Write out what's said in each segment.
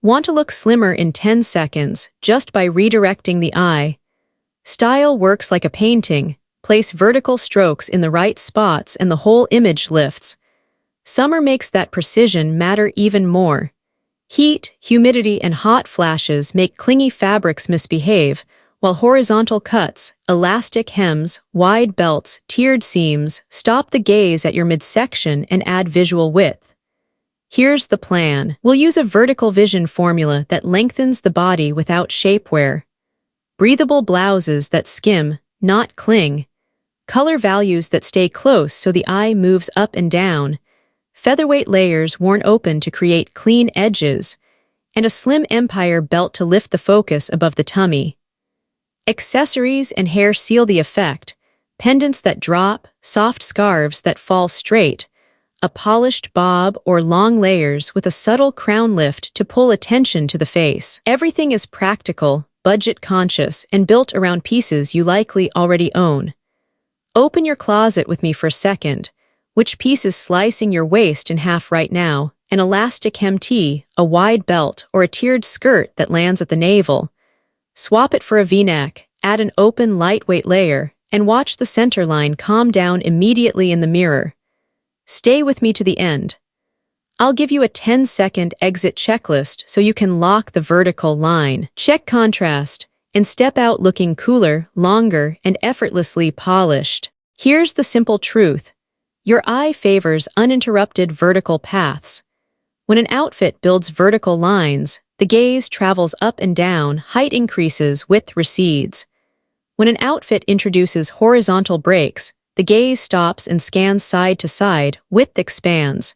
Want to look slimmer in 10 seconds just by redirecting the eye? Style works like a painting. Place vertical strokes in the right spots and the whole image lifts. Summer makes that precision matter even more. Heat, humidity, and hot flashes make clingy fabrics misbehave, while horizontal cuts, elastic hems, wide belts, tiered seams stop the gaze at your midsection and add visual width. Here's the plan. We'll use a vertical vision formula that lengthens the body without shapewear. Breathable blouses that skim, not cling. Color values that stay close so the eye moves up and down. Featherweight layers worn open to create clean edges. And a slim empire belt to lift the focus above the tummy. Accessories and hair seal the effect. Pendants that drop, soft scarves that fall straight. A polished bob or long layers with a subtle crown lift to pull attention to the face. Everything is practical, budget-conscious, and built around pieces you likely already own. Open your closet with me for a second. Which piece is slicing your waist in half right now? An elastic hem tee, a wide belt, or a tiered skirt that lands at the navel? Swap it for a V-neck, add an open, lightweight layer, and watch the center line calm down immediately in the mirror. Stay with me to the end. I'll give you a 10-second exit checklist so you can lock the vertical line. Check contrast, and step out looking cooler, longer, and effortlessly polished. Here's the simple truth. Your eye favors uninterrupted vertical paths. When an outfit builds vertical lines, the gaze travels up and down, height increases, width recedes. When an outfit introduces horizontal breaks, the gaze stops and scans side to side, width expands.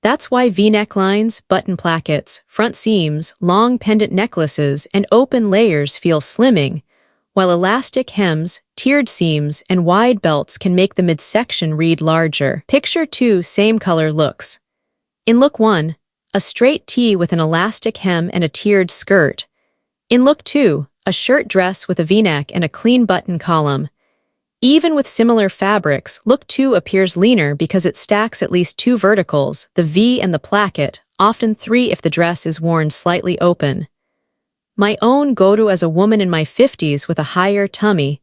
That's why V-necklines, button plackets, front seams, long pendant necklaces, and open layers feel slimming, while elastic hems, tiered seams, and wide belts can make the midsection read larger. Picture 2 same color looks. In look 1, a straight tee with an elastic hem and a tiered skirt. In look 2, a shirt dress with a V-neck and a clean button column. Even with similar fabrics, look 2 appears leaner because it stacks at least 2 verticals, the V and the placket, often 3 if the dress is worn slightly open. My own go-to as a woman in my 50s with a higher tummy.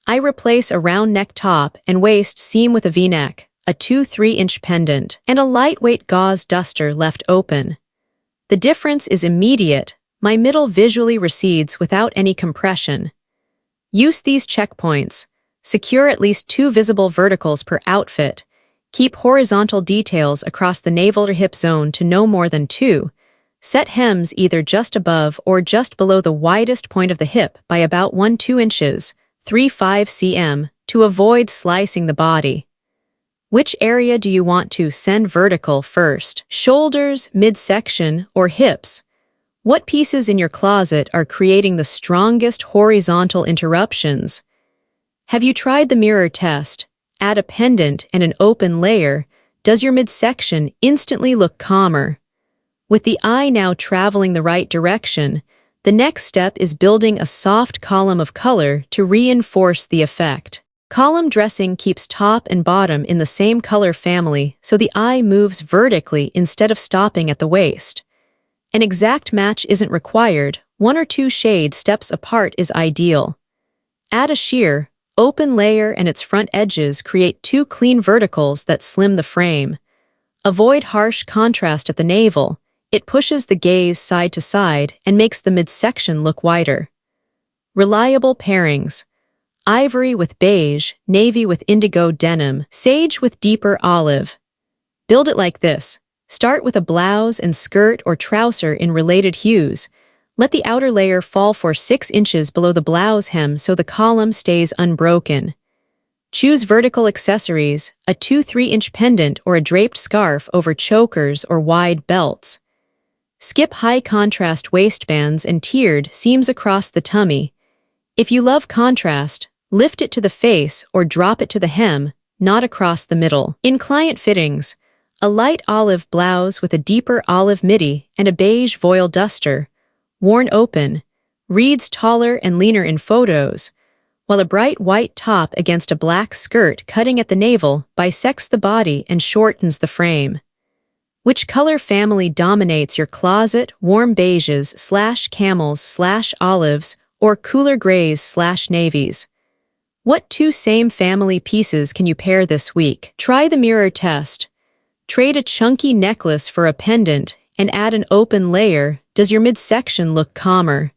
I replace a round neck top and waist seam with a V-neck, a 2-3-inch pendant, and a lightweight gauze duster left open. The difference is immediate. My middle visually recedes without any compression. Use these checkpoints. Secure at least 2 visible verticals per outfit. Keep horizontal details across the navel or hip zone to no more than 2. Set hems either just above or just below the widest point of the hip by about 1-2 inches, 3-5 cm, to avoid slicing the body. Which area do you want to send vertical first? Shoulders, midsection, or hips? What pieces in your closet are creating the strongest horizontal interruptions? Have you tried the mirror test? Add a pendant and an open layer. Does your midsection instantly look calmer? With the eye now traveling the right direction, the next step is building a soft column of color to reinforce the effect. Column dressing keeps top and bottom in the same color family so the eye moves vertically instead of stopping at the waist. An exact match isn't required, 1 or 2 shade steps apart is ideal. Add a sheer, open layer and its front edges create 2 clean verticals that slim the frame. Avoid harsh contrast at the navel. It pushes the gaze side to side and makes the midsection look wider. Reliable pairings. Ivory with beige, navy with indigo denim, sage with deeper olive. Build it like this. Start with a blouse and skirt or trouser in related hues. Let the outer layer fall for 6 inches below the blouse hem so the column stays unbroken. Choose vertical accessories, a 2-3-inch pendant or a draped scarf over chokers or wide belts. Skip high-contrast waistbands and tiered seams across the tummy. If you love contrast, lift it to the face or drop it to the hem, not across the middle. In client fittings, a light olive blouse with a deeper olive midi and a beige voile duster, worn open, reads taller and leaner in photos, while a bright white top against a black skirt cutting at the navel bisects the body and shortens the frame. Which color family dominates your closet? Warm beiges/camels/olives or cooler grays/navies? What two same family pieces can you pair this week? Try the mirror test. Trade a chunky necklace for a pendant and add an open layer. Does your midsection look calmer?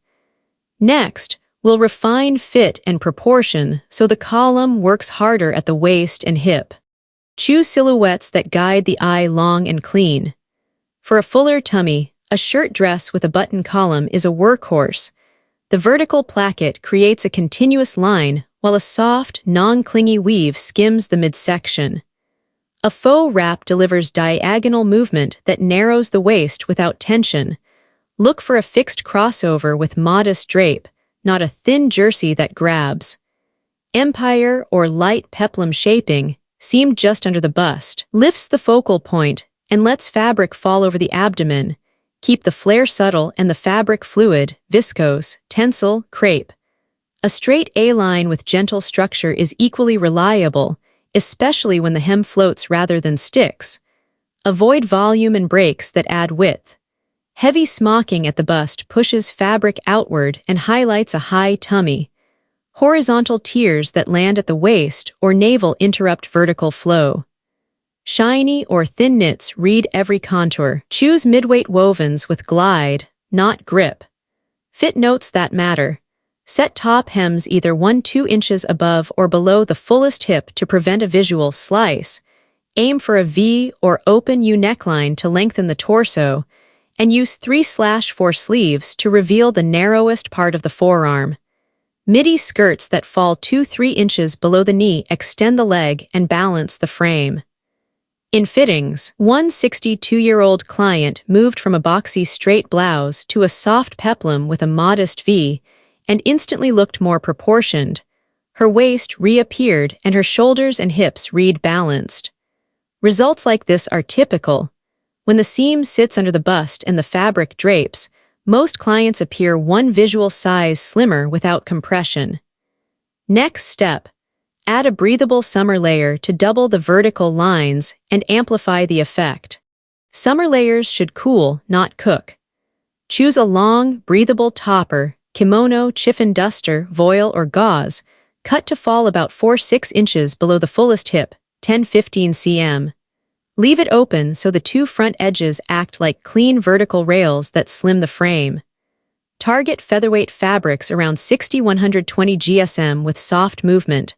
Next, we'll refine fit and proportion so the column works harder at the waist and hip. Choose silhouettes that guide the eye long and clean. For a fuller tummy, a shirt dress with a button column is a workhorse. The vertical placket creates a continuous line while a soft, non-clingy weave skims the midsection. A faux wrap delivers diagonal movement that narrows the waist without tension. Look for a fixed crossover with modest drape, not a thin jersey that grabs. Empire or light peplum shaping, seamed just under the bust, lifts the focal point and lets fabric fall over the abdomen. Keep the flare subtle and the fabric fluid, viscose, Tencel, crepe. A straight A-line with gentle structure is equally reliable, especially when the hem floats rather than sticks. Avoid volume and breaks that add width. Heavy smocking at the bust pushes fabric outward and highlights a high tummy. Horizontal tiers that land at the waist or navel interrupt vertical flow. Shiny or thin knits read every contour. Choose midweight wovens with glide, not grip. Fit notes that matter. Set top hems either 1-2 inches above or below the fullest hip to prevent a visual slice. Aim for a V or open U neckline to lengthen the torso, and use 3/4 sleeves to reveal the narrowest part of the forearm. Midi skirts that fall 2-3 inches below the knee extend the leg and balance the frame. In fittings, one 62-year-old client moved from a boxy straight blouse to a soft peplum with a modest V and instantly looked more proportioned. Her waist reappeared and her shoulders and hips read balanced. Results like this are typical. When the seam sits under the bust and the fabric drapes, most clients appear one visual size slimmer without compression. Next step, add a breathable summer layer to double the vertical lines and amplify the effect. Summer layers should cool, not cook. Choose a long, breathable topper, kimono, chiffon duster, voile, or gauze, cut to fall about 4-6 inches below the fullest hip, 10-15 cm. Leave it open so the two front edges act like clean vertical rails that slim the frame. Target featherweight fabrics around 60-120 GSM with soft movement.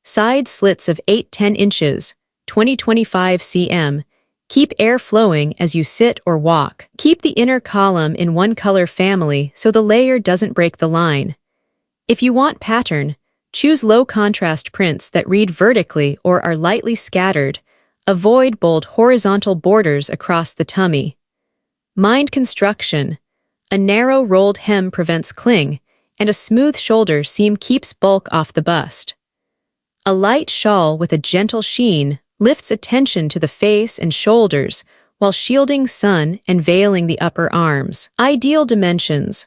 Side slits of 8-10 inches, 20-25 cm. Keep air flowing as you sit or walk. Keep the inner column in one color family so the layer doesn't break the line. If you want pattern, choose low contrast prints that read vertically or are lightly scattered. Avoid bold horizontal borders across the tummy. Mind construction. A narrow rolled hem prevents cling, and a smooth shoulder seam keeps bulk off the bust. A light shawl with a gentle sheen lifts attention to the face and shoulders while shielding sun and veiling the upper arms. Ideal dimensions: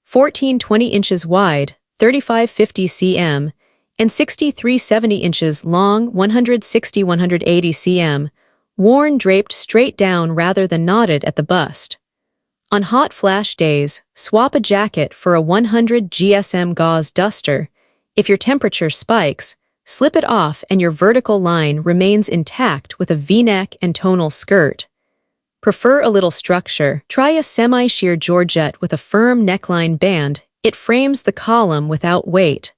14-20 inches wide, 35-50 cm, and 63-70 inches long, 160-180 cm, worn draped straight down rather than knotted at the bust. On hot flash days, swap a jacket for a 100 GSM gauze duster. If your temperature spikes, slip it off and your vertical line remains intact with a V-neck and tonal skirt. Prefer a little structure? Try a semi-sheer georgette with a firm neckline band. It frames the column without weight.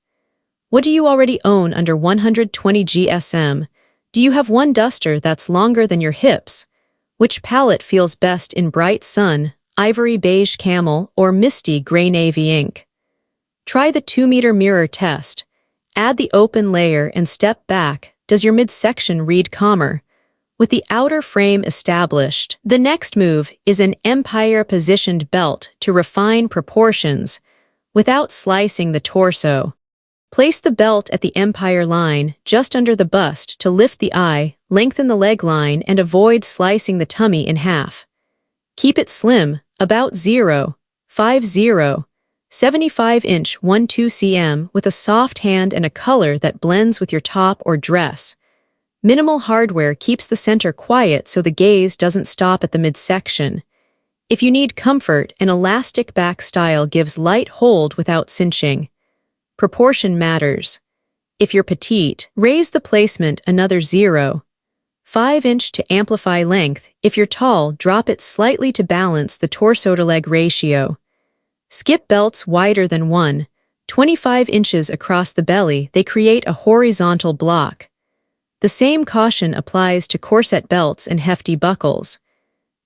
What do you already own under 120 GSM? Do you have one duster that's longer than your hips? Which palette feels best in bright sun, ivory beige camel, or misty gray navy ink? Try the 2-meter mirror test. Add the open layer and step back. Does your midsection read calmer? With the outer frame established, the next move is an empire-positioned belt to refine proportions without slicing the torso. Place the belt at the empire line, just under the bust, to lift the eye, lengthen the leg line, and avoid slicing the tummy in half. Keep it slim, about 0.50, 75-inch 1-2 cm, with a soft hand and a color that blends with your top or dress. Minimal hardware keeps the center quiet so the gaze doesn't stop at the midsection. If you need comfort, an elastic back style gives light hold without cinching. Proportion matters. If you're petite, raise the placement another 0.5 inch to amplify length. If you're tall, drop it slightly to balance the torso-to-leg ratio. Skip belts wider than 1.25 inches across the belly. They create a horizontal block. The same caution applies to corset belts and hefty buckles.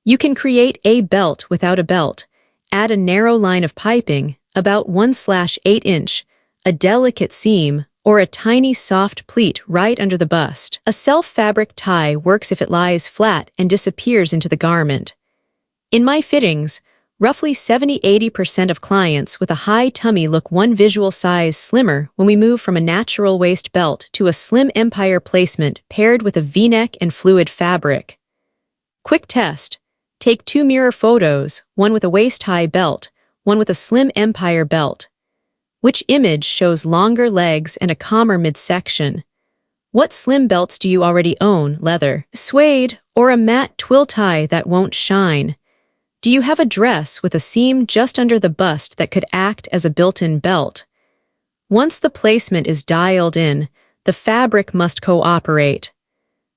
You can create a belt without a belt. Add a narrow line of piping, about 1/8 inch, a delicate seam, or a tiny soft pleat right under the bust. A self-fabric tie works if it lies flat and disappears into the garment. In my fittings, roughly 70–80% of clients with a high tummy look one visual size slimmer when we move from a natural waist belt to a slim empire placement paired with a V-neck and fluid fabric. Quick test. Take 2 mirror photos, one with a waist-high belt, one with a slim empire belt. Which image shows longer legs and a calmer midsection? What slim belts do you already own? Leather, suede, or a matte twill tie that won't shine? Do you have a dress with a seam just under the bust that could act as a built-in belt? Once the placement is dialed in, the fabric must cooperate.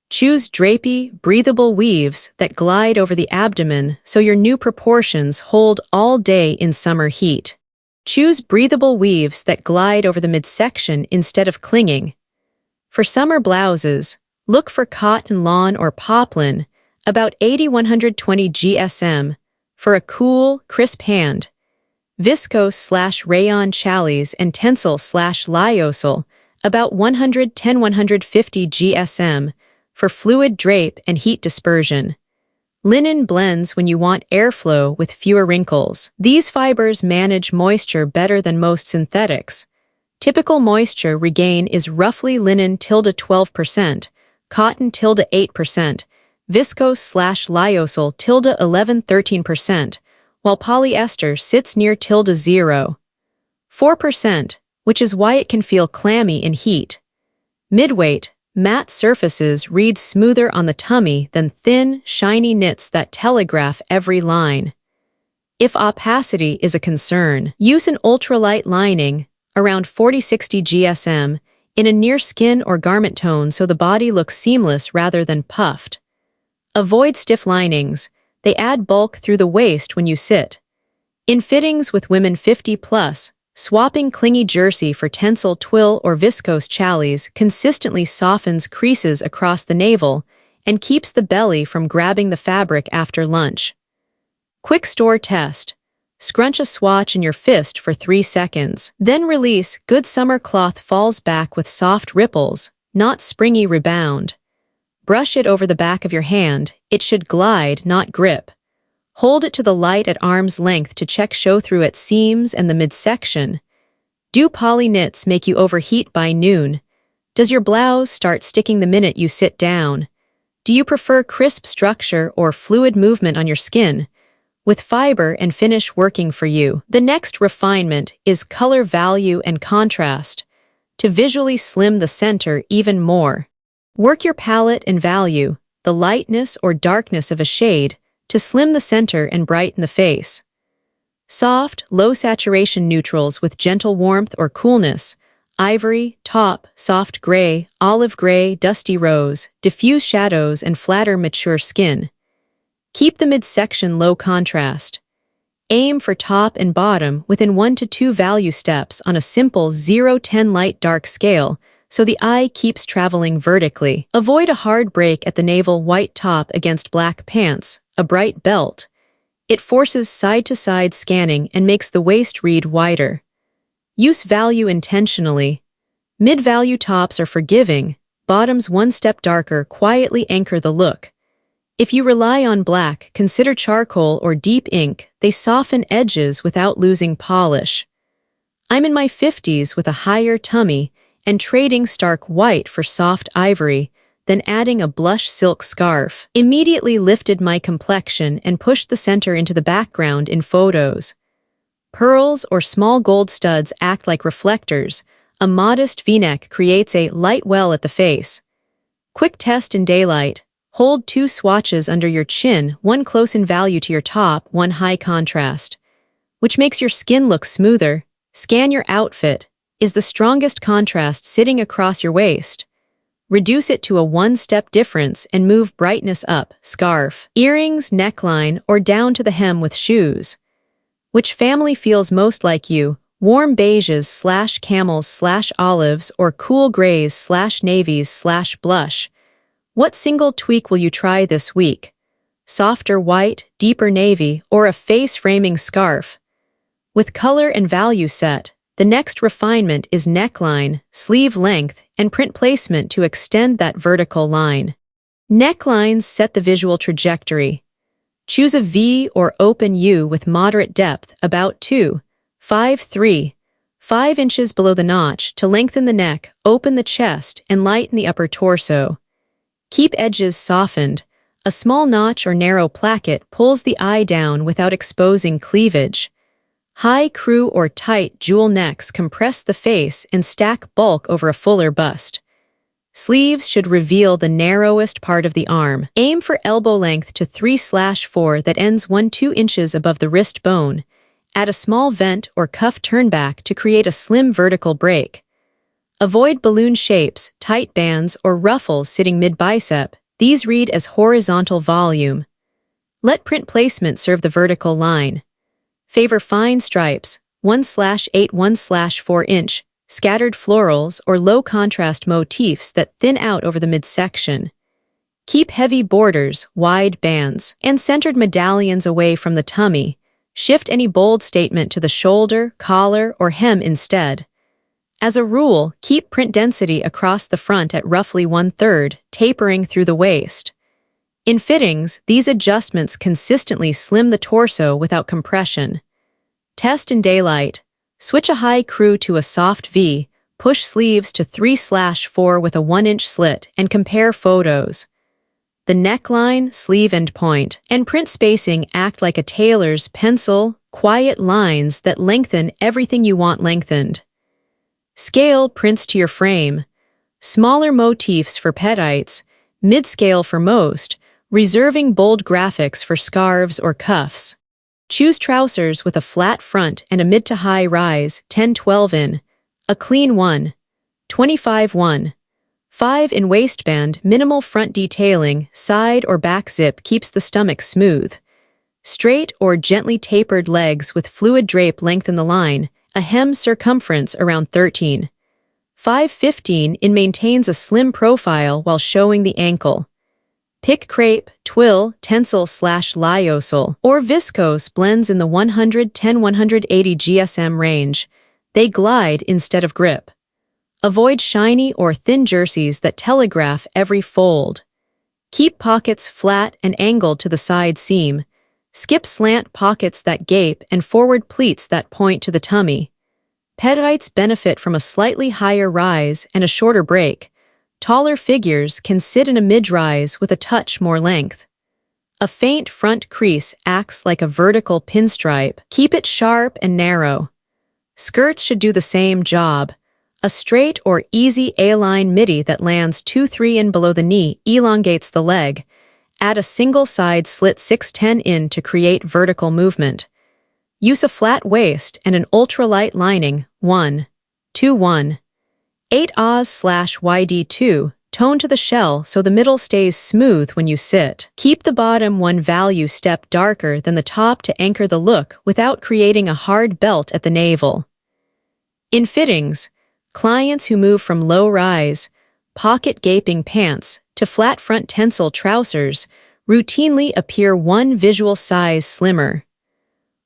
Choose drapey, breathable weaves that glide over the abdomen so your new proportions hold all day in summer heat. Choose breathable weaves that glide over the midsection instead of clinging. For summer blouses, look for cotton lawn or poplin, about 80–120 GSM, for a cool, crisp hand. Viscose/rayon challis and Tencel/lyocell, about 110–150 GSM, for fluid drape and heat dispersion. Linen blends when you want airflow with fewer wrinkles. These fibers manage moisture better than most synthetics. Typical moisture regain is roughly linen (12%), cotton (8%), viscose/lyocell (11–13%), while polyester sits near (0.4%), which is why it can feel clammy in heat. Midweight, matte surfaces read smoother on the tummy than thin, shiny knits that telegraph every line. If opacity is a concern, use an ultralight lining, around 40–60 GSM, in a near skin or garment tone so the body looks seamless rather than puffed. Avoid stiff linings. They add bulk through the waist when you sit. In fittings with women 50+, swapping clingy jersey for Tencel twill or viscose challis consistently softens creases across the navel and keeps the belly from grabbing the fabric after lunch. Quick store test. Scrunch a swatch in your fist for 3 seconds. Then release. Good summer cloth falls back with soft ripples, not springy rebound. Brush it over the back of your hand. It should glide, not grip. Hold it to the light at arm's length to check show-through at seams and the midsection. Do poly knits make you overheat by noon? Does your blouse start sticking the minute you sit down? Do you prefer crisp structure or fluid movement on your skin? With fiber and finish working for you, the next refinement is color value and contrast, to visually slim the center even more. Work your palette and value, the lightness or darkness of a shade, to slim the center and brighten the face. Soft, low-saturation neutrals with gentle warmth or coolness, ivory, taupe, soft gray, olive gray, dusty rose, diffuse shadows and flatter mature skin. Keep the midsection low contrast. Aim for top and bottom within 1 to 2 value steps on a simple 0–10 light-dark scale, so the eye keeps traveling vertically. Avoid a hard break at the navel, white top against black pants, a bright belt. It forces side-to-side scanning and makes the waist read wider. Use value intentionally. Mid-value tops are forgiving, bottoms one step darker quietly anchor the look. If you rely on black, consider charcoal or deep ink. They soften edges without losing polish. I'm in my 50s with a higher tummy and trading stark white for soft ivory, then adding a blush silk scarf. Immediately lifted my complexion and pushed the center into the background in photos. Pearls or small gold studs act like reflectors. A modest V-neck creates a light well at the face. Quick test in daylight. Hold 2 swatches under your chin, one close in value to your top, one high contrast. Which makes your skin look smoother. Scan your outfit. Is the strongest contrast sitting across your waist? Reduce it to a 1-step difference and move brightness up, scarf, earrings, neckline, or down to the hem with shoes. Which family feels most like you? Warm beiges / camels / olives or cool grays / navies / blush. What single tweak will you try this week? Softer white, deeper navy, or a face-framing scarf? With color and value set, the next refinement is neckline, sleeve length, and print placement to extend that vertical line. Necklines set the visual trajectory. Choose a V or open U with moderate depth, about 5 inches below the notch to lengthen the neck, open the chest, and lighten the upper torso. Keep edges softened. A small notch or narrow placket pulls the eye down without exposing cleavage. High crew or tight jewel necks compress the face and stack bulk over a fuller bust. Sleeves should reveal the narrowest part of the arm. Aim for elbow length to 3/4 that ends 1-2 inches above the wrist bone. Add a small vent or cuff turnback to create a slim vertical break. Avoid balloon shapes, tight bands, or ruffles sitting mid-bicep. These read as horizontal volume. Let print placement serve the vertical line. Favor fine stripes, 1/8, 1/4 inch, scattered florals, or low-contrast motifs that thin out over the midsection. Keep heavy borders, wide bands, and centered medallions away from the tummy. Shift any bold statement to the shoulder, collar, or hem instead. As a rule, keep print density across the front at roughly 1/3, tapering through the waist. In fittings, these adjustments consistently slim the torso without compression. Test in daylight. Switch a high crew to a soft V, push sleeves to 3/4 with a 1-inch slit, and compare photos. The neckline, sleeve end point, and print spacing act like a tailor's pencil, quiet lines that lengthen everything you want lengthened. Scale prints to your frame. Smaller motifs for petites, mid-scale for most, reserving bold graphics for scarves or cuffs. Choose trousers with a flat front and a mid to high rise, 10-12 in, a clean 1.25 5 in waistband, minimal front detailing, side or back zip keeps the stomach smooth. Straight or gently tapered legs with fluid drape lengthen the line, a hem circumference around 13.5-15 in maintains a slim profile while showing the ankle. Pick crepe, twill, Tencel / lyocell, or viscose blends in the 110-180 GSM range. They glide instead of grip. Avoid shiny or thin jerseys that telegraph every fold. Keep pockets flat and angled to the side seam. Skip slant pockets that gape and forward pleats that point to the tummy. Petites benefit from a slightly higher rise and a shorter break. Taller figures can sit in a mid-rise with a touch more length. A faint front crease acts like a vertical pinstripe. Keep it sharp and narrow. Skirts should do the same job. A straight or easy A-line midi that lands 2-3 in below the knee elongates the leg. Add a single side slit 6-10 in to create vertical movement. Use a flat waist and an ultralight lining, 1-2-1. 8 Oz/YD2, tone to the shell so the middle stays smooth when you sit. Keep the bottom 1 value step darker than the top to anchor the look without creating a hard belt at the navel. In fittings, clients who move from low-rise, pocket-gaping pants to flat front Tencel trousers routinely appear 1 visual size slimmer.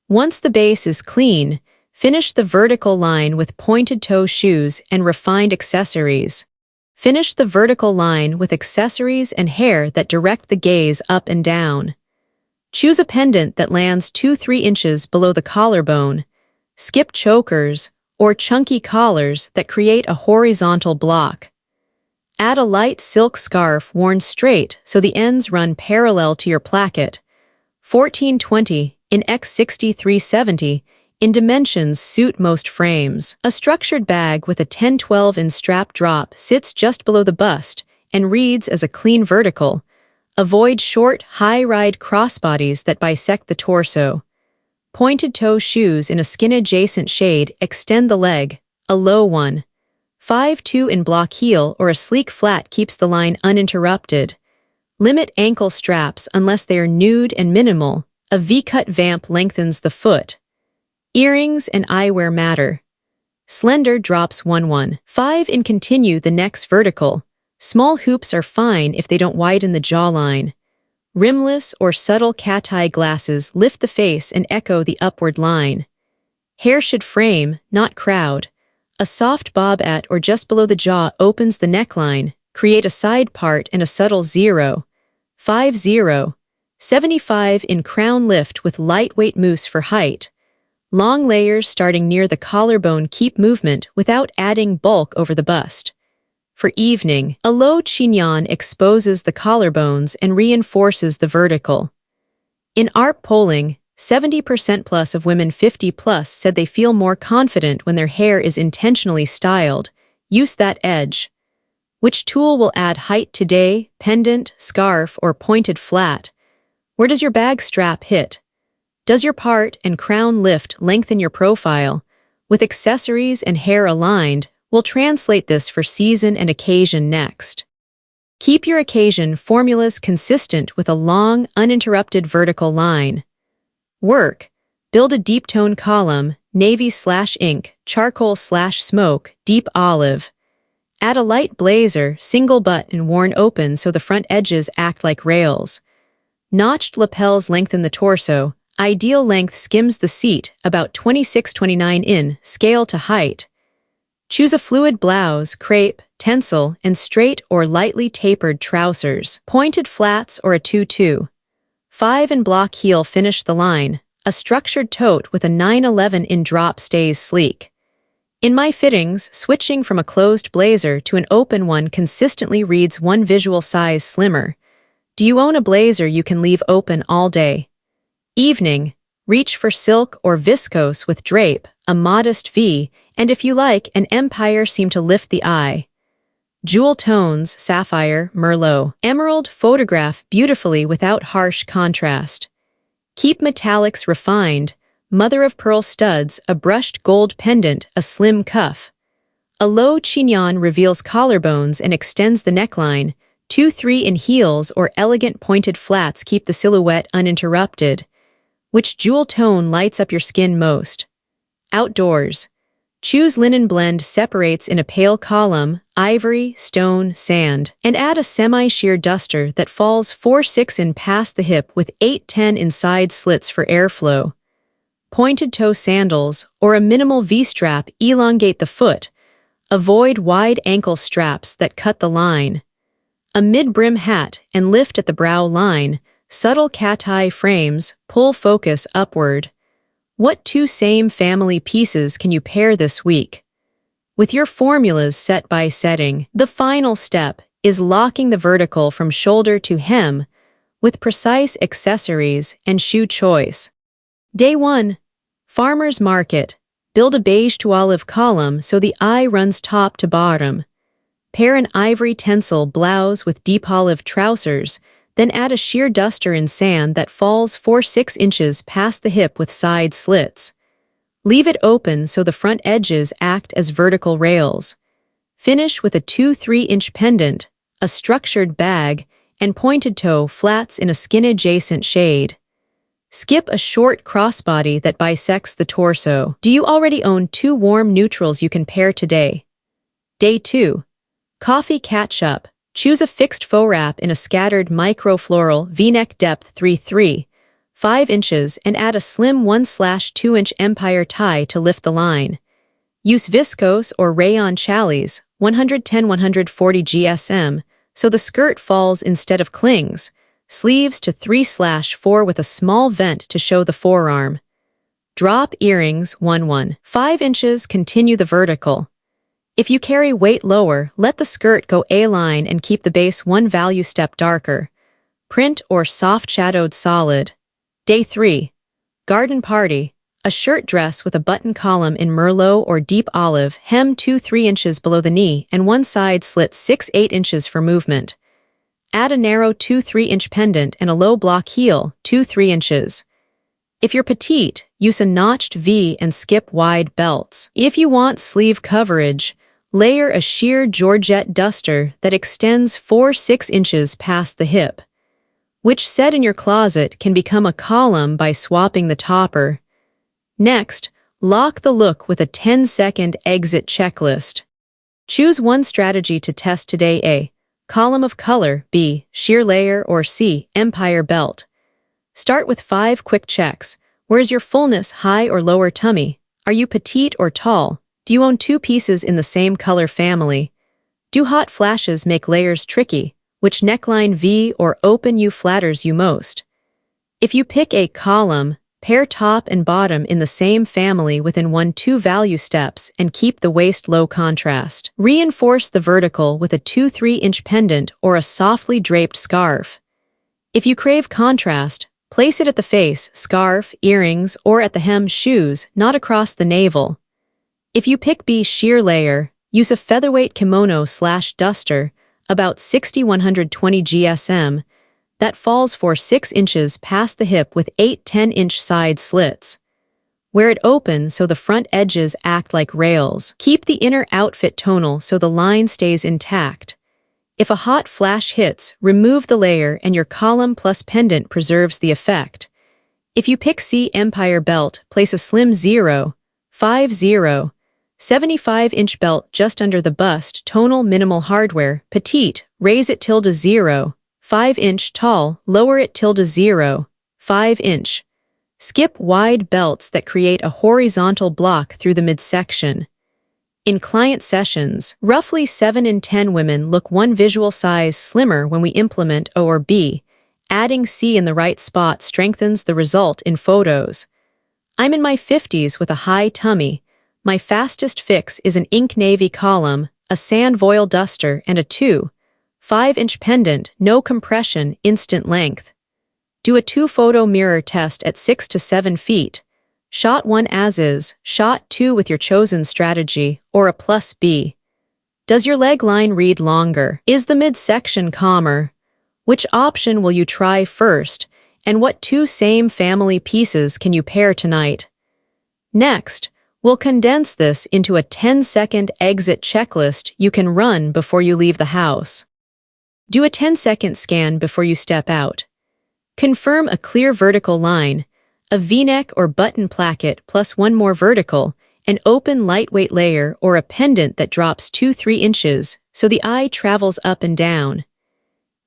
Once the base is clean, finish the vertical line with pointed-toe shoes and refined accessories. Finish the vertical line with accessories and hair that direct the gaze up and down. Choose a pendant that lands 2-3 inches below the collarbone. Skip chokers or chunky collars that create a horizontal block. Add a light silk scarf worn straight so the ends run parallel to your placket. 14-20 in x63-70 in dimensions suit most frames. A structured bag with a 10-12 in strap drop sits just below the bust, and reads as a clean vertical. Avoid short, high-ride crossbodies that bisect the torso. Pointed-toe shoes in a skin-adjacent shade extend the leg, a low one. 5'2" in block heel or a sleek flat keeps the line uninterrupted. Limit ankle straps unless they are nude and minimal. A V-cut vamp lengthens the foot. Earrings and eyewear matter. Slender drops 1-1. 5 in continue the neck's vertical. Small hoops are fine if they don't widen the jawline. Rimless or subtle cat-eye glasses lift the face and echo the upward line. Hair should frame, not crowd. A soft bob at or just below the jaw opens the neckline. Create a side part and a subtle 0. 5-0. 75 in crown lift with lightweight mousse for height. Long layers starting near the collarbone keep movement without adding bulk over the bust. For evening, a low chignon exposes the collarbones and reinforces the vertical. In ARP polling, 70% plus of women 50 plus said they feel more confident when their hair is intentionally styled. Use that edge. Which tool will add height today? Pendant, scarf, or pointed flat? Where does your bag strap hit? Does your part and crown lift lengthen your profile? With accessories and hair aligned, we'll translate this for season and occasion next. Keep your occasion formulas consistent with a long, uninterrupted vertical line. Work. Build a deep tone column, navy/ink, charcoal/smoke, deep olive. Add a light blazer, single button worn open so the front edges act like rails. Notched lapels lengthen the torso. Ideal length skims the seat, about 26-29 in, scale to height. Choose a fluid blouse, crepe, Tencel, and straight or lightly tapered trousers. Pointed flats or a tutu. 5 in block heel finish the line. A structured tote with a 9/11 in drop stays sleek. In my fittings, switching from a closed blazer to an open one consistently reads one visual size slimmer. Do you own a blazer you can leave open all day? Evening, reach for silk or viscose with drape, a modest V, and if you like, an empire seem to lift the eye. Jewel tones, sapphire, merlot, emerald photograph beautifully without harsh contrast. Keep metallics refined, mother-of-pearl studs, a brushed gold pendant, a slim cuff. A low chignon reveals collarbones and extends the neckline. 2-3 in heels or elegant pointed flats keep the silhouette uninterrupted. Which jewel tone lights up your skin most? Outdoors. Choose linen blend separates in a pale column, ivory, stone, sand, and add a semi-sheer duster that falls 4-6 in past the hip with 8-10 in side slits for airflow. Pointed toe sandals or a minimal V-strap elongate the foot. Avoid wide ankle straps that cut the line. A mid-brim hat and lift at the brow line. Subtle cat-eye frames, pull focus upward. What two same family pieces can you pair this week? With your formulas set by setting, the final step is locking the vertical from shoulder to hem with precise accessories and shoe choice. Day 1. Farmer's Market. Build a beige to olive column so the eye runs top to bottom. Pair an ivory Tencel blouse with deep olive trousers, then add a sheer duster in sand that falls 4-6 inches past the hip with side slits. Leave it open so the front edges act as vertical rails. Finish with a 2-3-inch pendant, a structured bag, and pointed toe flats in a skin-adjacent shade. Skip a short crossbody that bisects the torso. Do you already own 2 warm neutrals you can pair today? Day 2. Coffee catch-up. Choose a fixed faux wrap in a scattered micro-floral V-neck depth 3-3, 5 inches, and add a slim 1/2-inch empire tie to lift the line. Use viscose or rayon challis, 110-140 GSM, so the skirt falls instead of clings. Sleeves to 3/4 with a small vent to show the forearm. Drop earrings 1-1, 5 inches, continue the vertical. If you carry weight lower, let the skirt go A-line and keep the base 1 value step darker. Print or soft shadowed solid. Day 3. Garden Party. A shirt dress with a button column in Merlot or deep olive, hem 2-3 inches below the knee and one side slit 6-8 inches for movement. Add a narrow 2-3 inch pendant and a low block heel, 2-3 inches. If you're petite, use a notched V and skip wide belts. If you want sleeve coverage, layer a sheer georgette duster that extends 4-6 inches past the hip, which set in your closet can become a column by swapping the topper. Next, lock the look with a 10-second exit checklist. Choose one strategy to test today: A. Column of color, B. Sheer layer, or C. Empire belt. Start with 5 quick checks. Where's your fullness, high or lower tummy? Are you petite or tall? Do you own 2 pieces in the same color family? Do hot flashes make layers tricky? Which neckline, V or open U, flatters you most? If you pick a column, pair top and bottom in the same family within 1-2 value steps and keep the waist low contrast. Reinforce the vertical with a 2-3 inch pendant or a softly draped scarf. If you crave contrast, place it at the face, scarf, earrings, or at the hem, shoes, not across the navel. If you pick B, sheer layer, use a featherweight kimono/duster, about 60-120 GSM, that falls 4-6 inches past the hip with 8-10 inch side slits. Wear it open so the front edges act like rails. Keep the inner outfit tonal so the line stays intact. If a hot flash hits, remove the layer and your column plus pendant preserves the effect. If you pick C, Empire belt, place a slim 0.50, 75-inch belt just under the bust, tonal minimal hardware, petite, raise it tilde 0.5 inch, tall, lower it tilde 0.5 inch. Skip wide belts that create a horizontal block through the midsection. In client sessions, roughly 7 in 10 women look one visual size slimmer when we implement O or B. Adding C in the right spot strengthens the result in photos. I'm in my 50s with a high tummy. My fastest fix is an ink navy column, a sand voile duster, and a 2.5 inch pendant, no compression, instant length. Do a 2-photo mirror test at 6 to 7 feet. Shot 1 as is, shot 2 with your chosen strategy, or a plus B. Does your leg line read longer? Is the midsection calmer? Which option will you try first, and what 2 same family pieces can you pair tonight? Next, we'll condense this into a 10-second exit checklist you can run before you leave the house. Do a 10-second scan before you step out. Confirm a clear vertical line, a V-neck or button placket plus 1 more vertical, an open lightweight layer or a pendant that drops 2-3 inches so the eye travels up and down.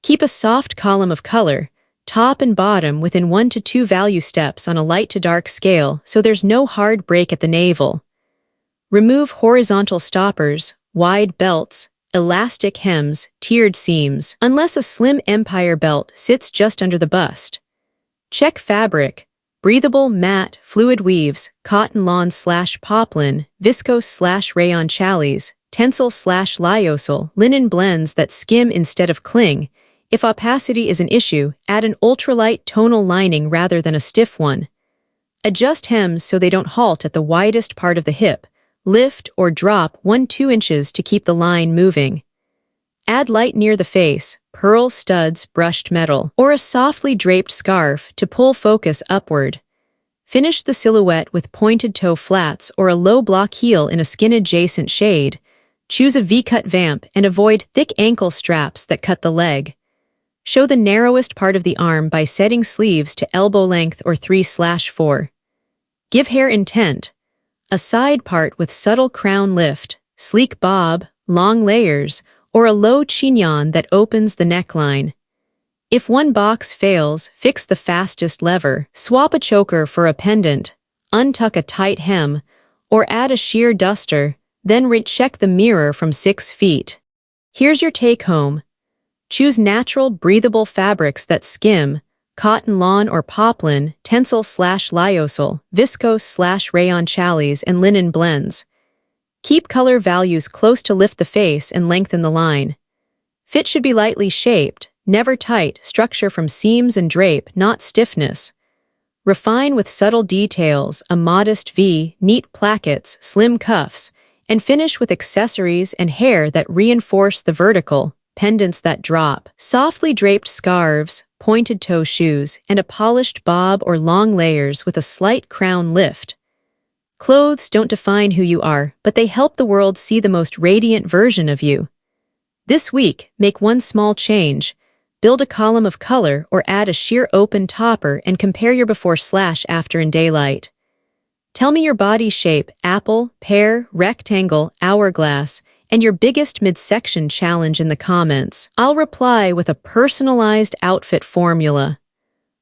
Keep a soft column of color, top and bottom within 1 to 2 value steps on a light to dark scale so there's no hard break at the navel. Remove horizontal stoppers, wide belts, elastic hems, tiered seams, unless a slim Empire belt sits just under the bust. Check fabric, breathable, matte, fluid weaves, cotton lawn/poplin, viscose/rayon challis, Tencel/lyocell, linen blends that skim instead of cling. If opacity is an issue, add an ultralight tonal lining rather than a stiff one. Adjust hems so they don't halt at the widest part of the hip. Lift or drop 1-2 inches to keep the line moving. Add light near the face, pearl studs, brushed metal, or a softly draped scarf to pull focus upward. Finish the silhouette with pointed toe flats or a low block heel in a skin-adjacent shade. Choose a V-cut vamp and avoid thick ankle straps that cut the leg. Show the narrowest part of the arm by setting sleeves to elbow length or 3/4. Give hair intent. A side part with subtle crown lift, sleek bob, long layers, or a low chignon that opens the neckline. If one box fails, fix the fastest lever. Swap a choker for a pendant, untuck a tight hem, or add a sheer duster, then recheck the mirror from 6 feet. Here's your take-home. Choose natural, breathable fabrics that skim, cotton lawn or poplin, Tencel/lyocell, viscose/rayon challis, and linen blends. Keep color values close to lift the face and lengthen the line. Fit should be lightly shaped, never tight, structure from seams and drape, not stiffness. Refine with subtle details, a modest V, neat plackets, slim cuffs, and finish with accessories and hair that reinforce the vertical, pendants that drop, softly draped scarves, pointed toe shoes, and a polished bob or long layers with a slight crown lift. Clothes don't define who you are, but they help the world see the most radiant version of you. This week, make one small change. Build a column of color or add a sheer open topper and compare your before/after in daylight. Tell me your body shape, apple, pear, rectangle, hourglass, and your biggest midsection challenge in the comments. I'll reply with a personalized outfit formula.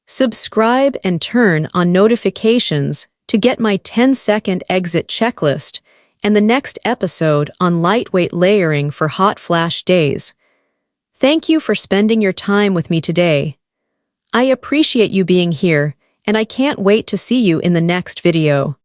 Subscribe and turn on notifications to get my 10-second exit checklist and the next episode on lightweight layering for hot flash days. Thank you for spending your time with me today. I appreciate you being here, and I can't wait to see you in the next video.